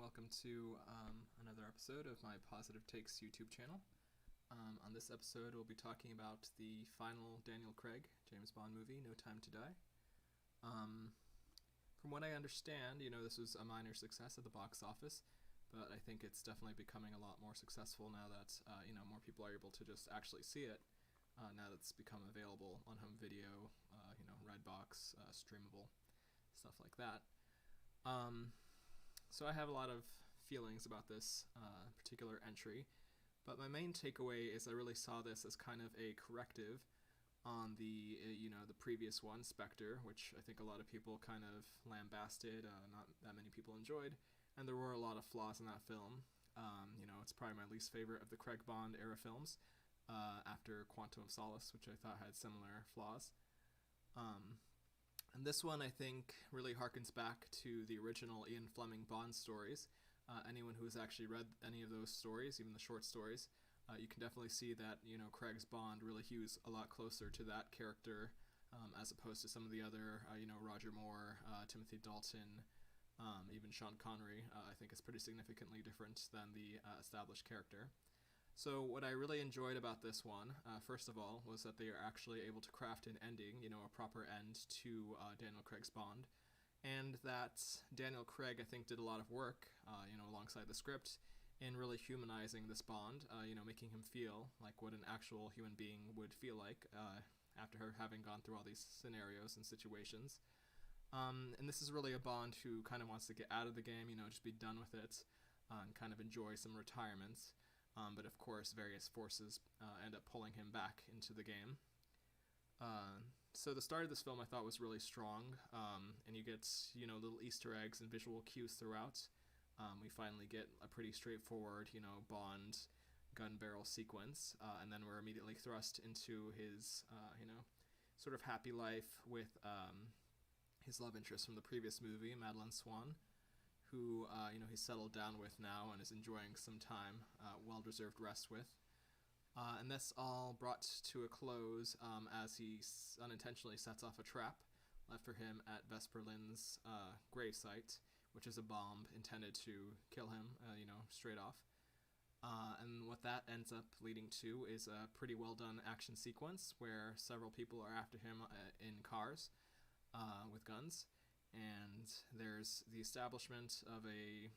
welcome to another episode of my Positive Takes YouTube channel. On this episode, we'll be talking about the final Daniel Craig James Bond movie, No Time to Die. From what I understand, this was a minor success at the box office, but I think it's definitely becoming a lot more successful now that more people are able to just actually see it. Now that it's become available on home video, Redbox, streamable, stuff like that. So I have a lot of feelings about this particular entry, but my main takeaway is I really saw this as kind of a corrective on the the previous one, Spectre, which I think a lot of people kind of lambasted, not that many people enjoyed, and there were a lot of flaws in that film. It's probably my least favorite of the Craig Bond era films, after Quantum of Solace, which I thought had similar flaws. And this one, I think, really harkens back to the original Ian Fleming Bond stories. Anyone who has actually read any of those stories, even the short stories, you can definitely see that, Craig's Bond really hews a lot closer to that character, as opposed to some of the other, Roger Moore, Timothy Dalton, even Sean Connery. I think is pretty significantly different than the established character. So what I really enjoyed about this one, first of all, was that they are actually able to craft an ending, a proper end to Daniel Craig's Bond, and that Daniel Craig, I think, did a lot of work, alongside the script, in really humanizing this Bond, making him feel like what an actual human being would feel like after having gone through all these scenarios and situations. And this is really a Bond who kind of wants to get out of the game, just be done with it, and kind of enjoy some retirement. But of course, various forces end up pulling him back into the game. So the start of this film I thought was really strong, and you get little Easter eggs and visual cues throughout. We finally get a pretty straightforward Bond gun barrel sequence, and then we're immediately thrust into his sort of happy life with his love interest from the previous movie, Madeleine Swann, who he's settled down with now and is enjoying some time, well-deserved rest with. And that's all brought to a close as he unintentionally sets off a trap left for him at Vesper Lynd's gravesite, which is a bomb intended to kill him, straight off. And what that ends up leading to is a pretty well-done action sequence where several people are after him in cars with guns. And there's the establishment of a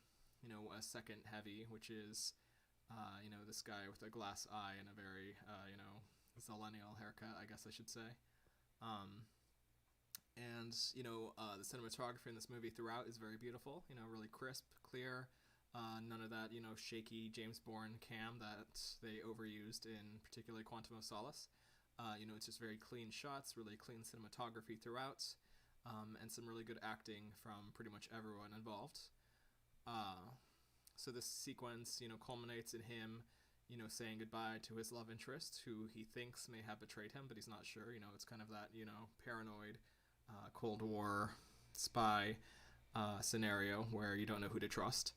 second heavy, which is, this guy with a glass eye and a very, zillennial haircut, I guess I should say. And the cinematography in this movie throughout is very beautiful, really crisp, clear, none of that, shaky James Bourne cam that they overused in particularly Quantum of Solace. It's just very clean shots, really clean cinematography throughout. And some really good acting from pretty much everyone involved. So this sequence, culminates in him, saying goodbye to his love interest, who he thinks may have betrayed him, but he's not sure. It's kind of that, paranoid, Cold War spy scenario where you don't know who to trust.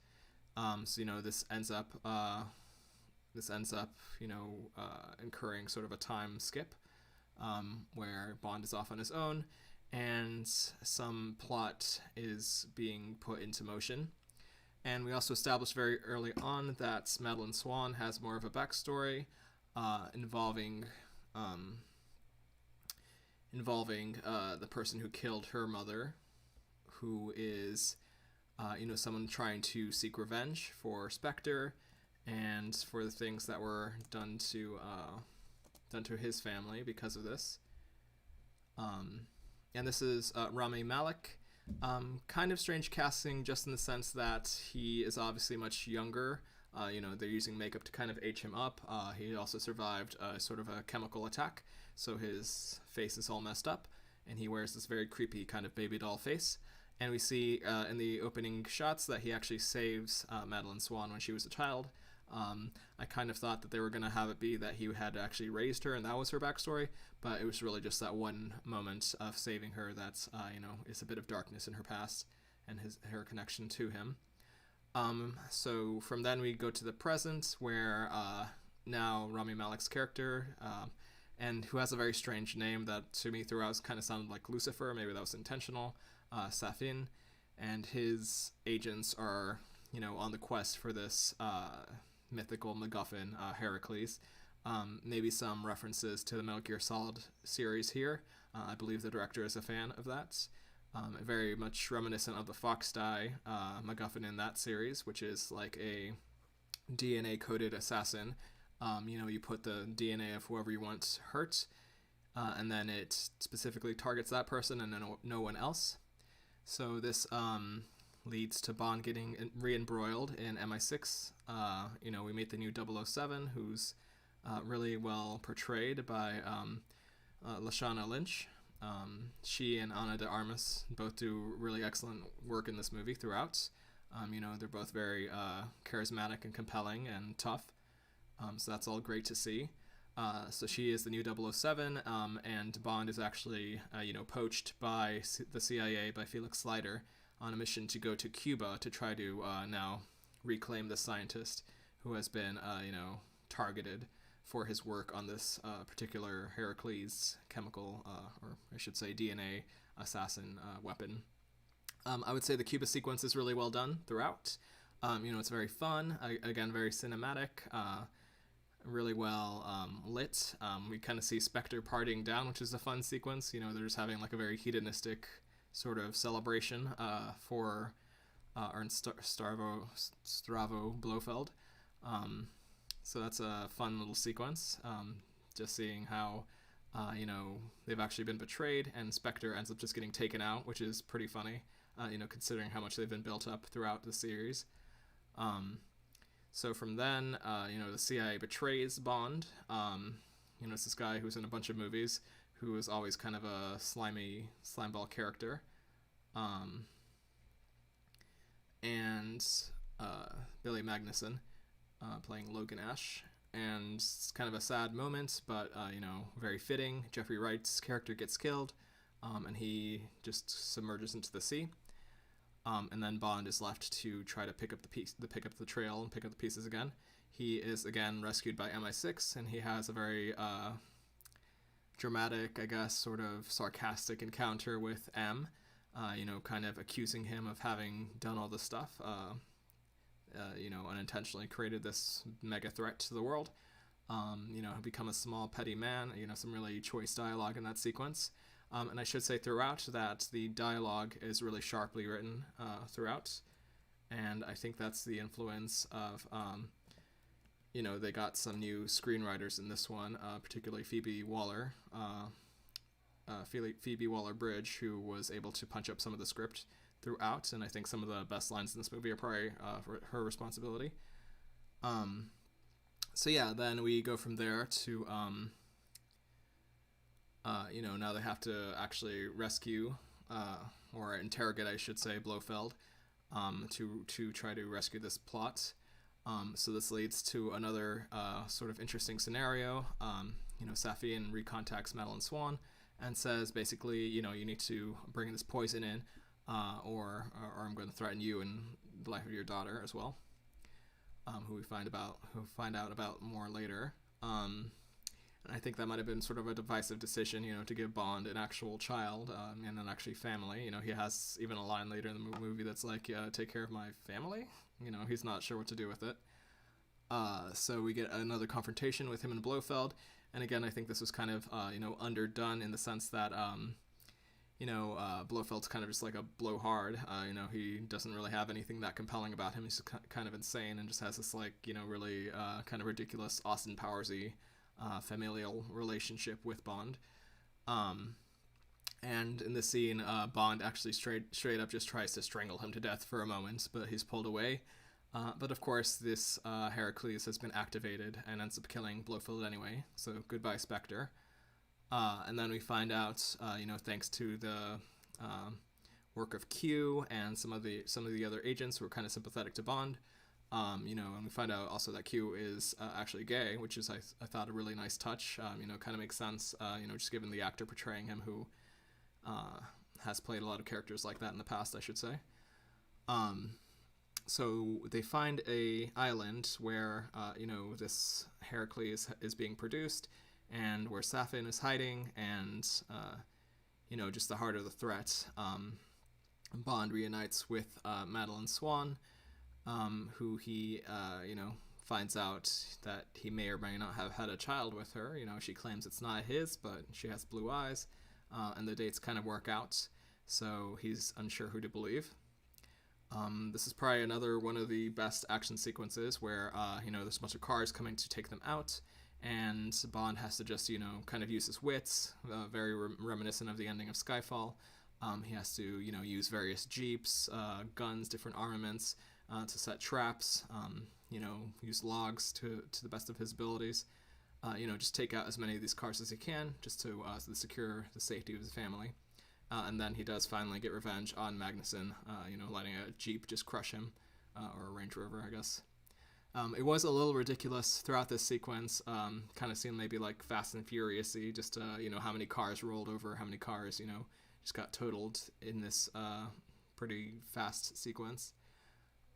This ends up, incurring sort of a time skip, where Bond is off on his own, and some plot is being put into motion. And we also established very early on that Madeleine Swann has more of a backstory involving the person who killed her mother, who is someone trying to seek revenge for Spectre and for the things that were done to his family because of this. And this is Rami Malek. Kind of strange casting just in the sense that he is obviously much younger. They're using makeup to kind of age him up. He also survived sort of a chemical attack, so his face is all messed up, and he wears this very creepy kind of baby doll face. And we see in the opening shots that he actually saves Madeleine Swann when she was a child. I kind of thought that they were going to have it be that he had actually raised her and that was her backstory, but it was really just that one moment of saving her that's, is a bit of darkness in her past and her connection to him. So from then we go to the present where now Rami Malek's character, and who has a very strange name that to me throughout kind of sounded like Lucifer, maybe that was intentional, Safin, and his agents are on the quest for this mythical MacGuffin, Heracles. Maybe some references to the Metal Gear Solid series here. I believe the director is a fan of that. Very much reminiscent of the Fox Die MacGuffin in that series, which is like a DNA-coded assassin. You put the DNA of whoever you want hurt, and then it specifically targets that person and no one else. So this leads to Bond getting re-embroiled in MI6. We meet the new 007, who's really well portrayed by Lashana Lynch. She and Ana de Armas both do really excellent work in this movie throughout. They're both very charismatic and compelling and tough. So that's all great to see. So she is the new 007, and Bond is actually, poached by the CIA, by Felix Leiter, on a mission to go to Cuba to try to now reclaim the scientist who has been, targeted for his work on this particular Heracles chemical, or I should say DNA assassin weapon. I would say the Cuba sequence is really well done throughout. It's very fun, again, very cinematic, really well lit. We kind of see Spectre partying down, which is a fun sequence. They're just having like a very hedonistic sort of celebration for Ernst Stravo Blofeld. So that's a fun little sequence, just seeing how, they've actually been betrayed, and Spectre ends up just getting taken out, which is pretty funny, considering how much they've been built up throughout the series. So from then, the CIA betrays Bond. It's this guy who's in a bunch of movies, who is always kind of a slimy slimeball character. And Billy Magnuson, playing Logan Ash, and it's kind of a sad moment, but very fitting. Jeffrey Wright's character gets killed, and he just submerges into the sea, and then Bond is left to try to pick up the trail and pick up the pieces again. He is again rescued by MI6, and he has a very dramatic, I guess, sort of sarcastic encounter with M, kind of accusing him of having done all this stuff. Unintentionally created this mega threat to the world. Become a small petty man. Some really choice dialogue in that sequence. And I should say throughout that the dialogue is really sharply written throughout. And I think that's the influence of, they got some new screenwriters in this one, particularly Phoebe Waller-Bridge, who was able to punch up some of the script throughout, and I think some of the best lines in this movie are probably her responsibility. Then we go from there to, now they have to actually rescue, or interrogate, I should say, Blofeld, to try to rescue this plot. So this leads to another sort of interesting scenario. Safin recontacts Madeline Swan and says, basically, you need to bring this poison in, or I'm going to threaten you and the life of your daughter as well, who we find out about more later. And I think that might have been sort of a divisive decision, to give Bond an actual child, and an actually family. He has even a line later in the movie that's like, take care of my family. He's not sure what to do with it. So we get another confrontation with him and Blofeld. And again, I think this was kind of, underdone in the sense that, Blofeld's kind of just like a blowhard. He doesn't really have anything that compelling about him. He's kind of insane and just has this really kind of ridiculous Austin Powers-y familial relationship with Bond. And in this scene, Bond actually straight up just tries to strangle him to death for a moment, but he's pulled away. But of course, this Heracles has been activated and ends up killing Blofeld anyway. So goodbye, Spectre. And then we find out, thanks to the work of Q and some of the other agents who are kind of sympathetic to Bond, and we find out also that Q is actually gay, which is I thought a really nice touch. Kind of makes sense. Just given the actor portraying him, who has played a lot of characters like that in the past, I should say. So they find a island where this Heracles is being produced, and where Safin is hiding, and just the heart of the threat. Bond reunites with Madeline Swan, who he, finds out that he may or may not have had a child with her. She claims it's not his, but she has blue eyes, and the dates kind of work out, so he's unsure who to believe. This is probably another one of the best action sequences where, there's a bunch of cars coming to take them out, and Bond has to just, kind of use his wits, very reminiscent of the ending of Skyfall. He has to, use various jeeps, guns, different armaments to set traps, use logs to the best of his abilities. Just take out as many of these cars as he can, just to secure the safety of his family. And then he does finally get revenge on Magnuson, letting a jeep just crush him, or a Range Rover, I guess. It was a little ridiculous throughout this sequence. Kind of seemed maybe like Fast and Furious-y, just how many cars rolled over, how many cars, just got totaled in this pretty fast sequence.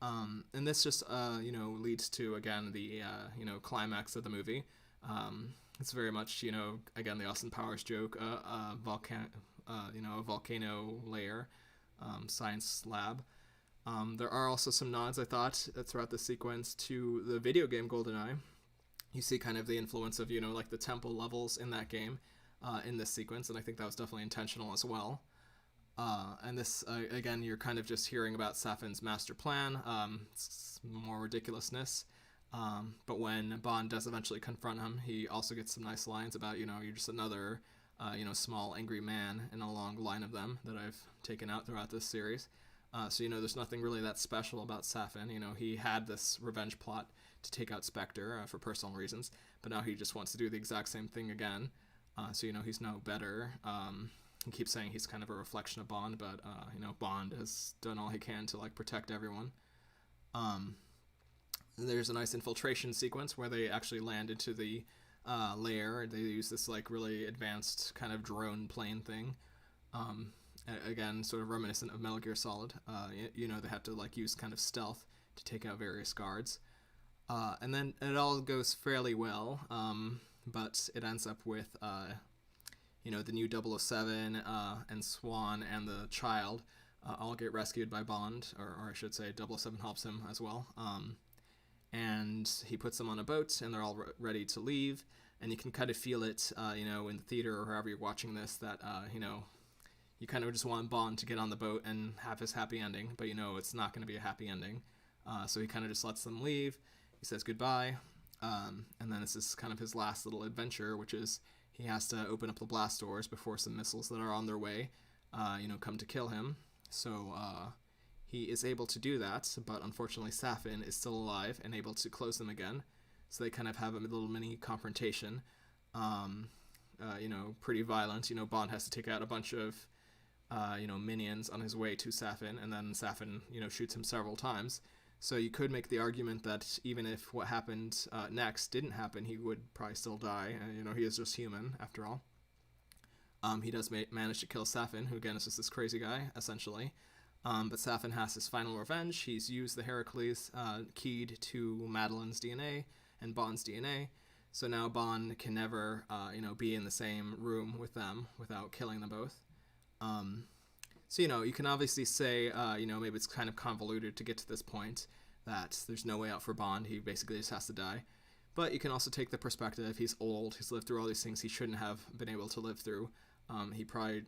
And this just, leads to, again, the, climax of the movie. It's very much, again, the Austin Powers joke, a volcano layer, science lab. There are also some nods, I thought, throughout the sequence to the video game GoldenEye. You see kind of the influence of, like the temple levels in that game in this sequence, and I think that was definitely intentional as well. And this, again, you're kind of just hearing about Safin's master plan, more ridiculousness. But when Bond does eventually confront him, he also gets some nice lines about, you're just another, small angry man in a long line of them that I've taken out throughout this series. So, there's nothing really that special about Safin. He had this revenge plot to take out Spectre for personal reasons, but now he just wants to do the exact same thing again. So, he's no better. He keeps saying he's kind of a reflection of Bond, but, Bond has done all he can to, protect everyone. There's a nice infiltration sequence where they actually land into the lair. They use this, really advanced kind of drone plane thing. Again, sort of reminiscent of Metal Gear Solid. They have to, use kind of stealth to take out various guards. And then it all goes fairly well, but it ends up with, the new 007 and Swan and the child all get rescued by Bond, or I should say 007 helps him as well. And he puts them on a boat, and they're all ready to leave. And you can kind of feel it, in the theater or wherever you're watching this, that, you kind of just want Bond to get on the boat and have his happy ending, but it's not going to be a happy ending. So he kind of just lets them leave. He says goodbye, and then this is kind of his last little adventure, which is he has to open up the blast doors before some missiles that are on their way, come to kill him. So he is able to do that, but unfortunately Safin is still alive and able to close them again. So they kind of have a little mini confrontation. Pretty violent. Bond has to take out a bunch of minions on his way to Safin, and then Safin, shoots him several times. So you could make the argument that even if what happened next didn't happen, he would probably still die. He is just human, after all. He does manage to kill Safin, who again is just this crazy guy, essentially. But Safin has his final revenge. He's used the Heracles keyed to Madeleine's DNA and Bond's DNA. So now Bond can never, be in the same room with them without killing them both. So, you can obviously say, maybe it's kind of convoluted to get to this point, that there's no way out for Bond. He basically just has to die. But you can also take the perspective, he's old, he's lived through all these things he shouldn't have been able to live through. He probably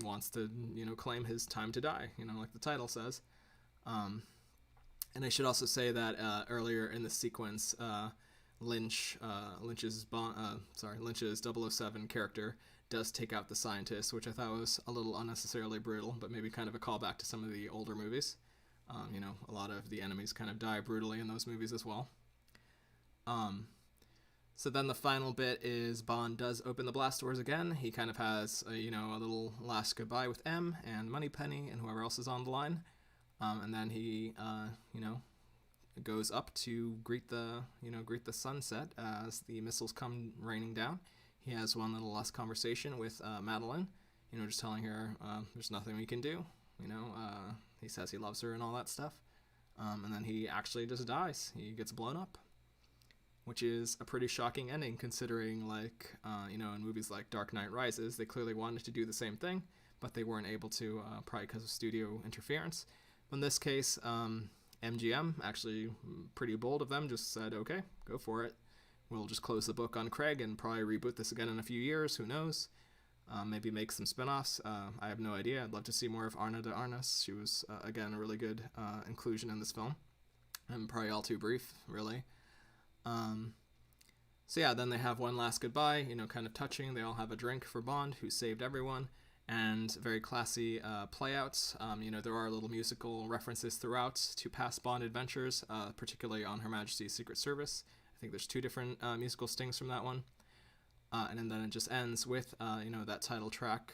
wants to, claim his time to die, like the title says. And I should also say that earlier in the sequence, Lynch's 007 character does take out the scientist, which I thought was a little unnecessarily brutal, but maybe kind of a callback to some of the older movies. A lot of the enemies kind of die brutally in those movies as well. So then the final bit is Bond does open the blast doors again. He kind of has a little last goodbye with M and Moneypenny and whoever else is on the line. And then he, goes up to greet the sunset as the missiles come raining down. He has one little last conversation with Madeleine, just telling her there's nothing we can do. He says he loves her and all that stuff. And then he actually just dies. He gets blown up, which is a pretty shocking ending considering, in movies like Dark Knight Rises, they clearly wanted to do the same thing, but they weren't able to, probably because of studio interference. But in this case, MGM, actually pretty bold of them, just said, okay, go for it. We'll just close the book on Craig and probably reboot this again in a few years. Who knows? Maybe make some spin-offs. I have no idea. I'd love to see more of Arna de Armas. She was, again, a really good inclusion in this film. And probably all too brief, really. So yeah, then they have one last goodbye, kind of touching. They all have a drink for Bond, who saved everyone, and very classy playouts. There are little musical references throughout to past Bond adventures, particularly on Her Majesty's Secret Service. I think there's 2 different musical stings from that one. And then it just ends with, that title track.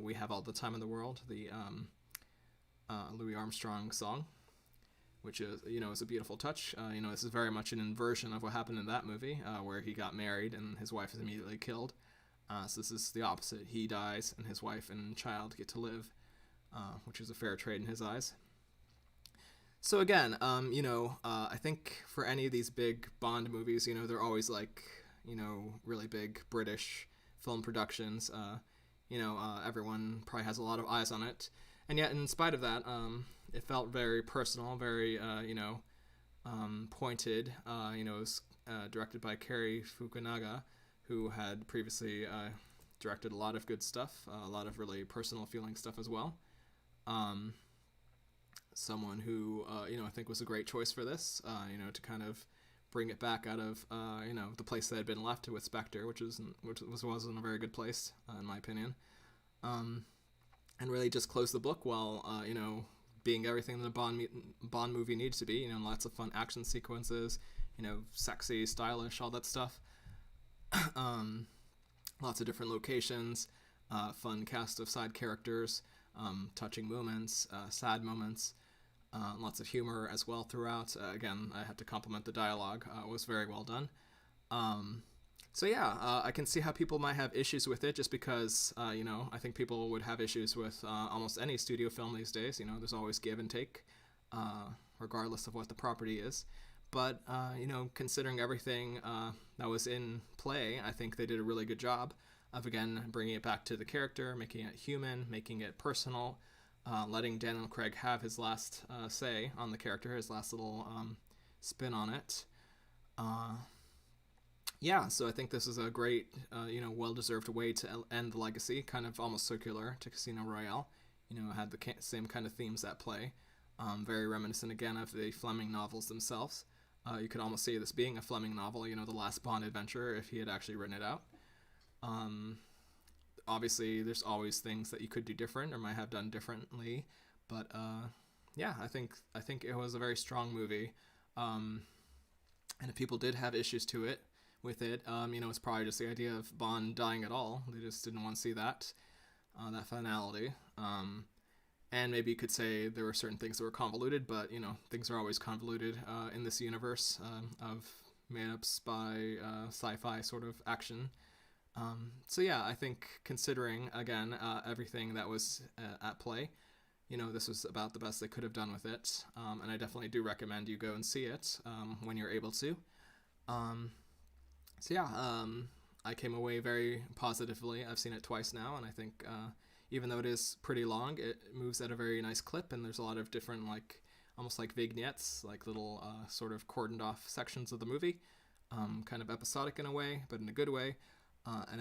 We Have All the Time in the World, the Louis Armstrong song, which is a beautiful touch. This is very much an inversion of what happened in that movie, where he got married and his wife is immediately killed. So this is the opposite. He dies and his wife and child get to live, which is a fair trade in his eyes. So again, I think for any of these big Bond movies, they're always like, really big British film productions. Everyone probably has a lot of eyes on it. And yet, in spite of that, it felt very personal, very, pointed. It was directed by Cary Fukunaga, who had previously directed a lot of good stuff, a lot of really personal feeling stuff as well. Someone who, I think was a great choice for this, to kind of bring it back out of, the place that had been left with Spectre, which wasn't a very good place, in my opinion. And really just close the book while, being everything that a Bond movie needs to be, lots of fun action sequences, sexy, stylish, all that stuff. Lots of different locations, fun cast of side characters, touching moments, sad moments, lots of humor as well throughout. Again, I have to compliment the dialogue. It was very well done. I can see how people might have issues with it just because, I think people would have issues with almost any studio film these days. There's always give and take, regardless of what the property is. But, considering everything that was in play, I think they did a really good job of, again, bringing it back to the character, making it human, making it personal, letting Daniel Craig have his last say on the character, his last little spin on it. So I think this is a great, well-deserved way to end the legacy, kind of almost circular to Casino Royale. Had the same kind of themes at play. Very reminiscent, again, of the Fleming novels themselves. You could almost see this being a Fleming novel, the last Bond adventure, if he had actually written it out. Obviously, there's always things that you could do different or might have done differently. But, I think it was a very strong movie. And if people did have issues with it, it's probably just the idea of Bond dying at all. They just didn't want to see that finality. And maybe you could say there were certain things that were convoluted, but, things are always convoluted in this universe of made-up spy, sci-fi sort of action. I think considering, again, everything that was at play, this was about the best they could have done with it. And I definitely do recommend you go and see it when you're able to. I came away very positively. I've seen it twice now, and I think even though it is pretty long, it moves at a very nice clip, and there's a lot of different, almost like vignettes, like little sort of cordoned off sections of the movie, kind of episodic in a way, but in a good way. And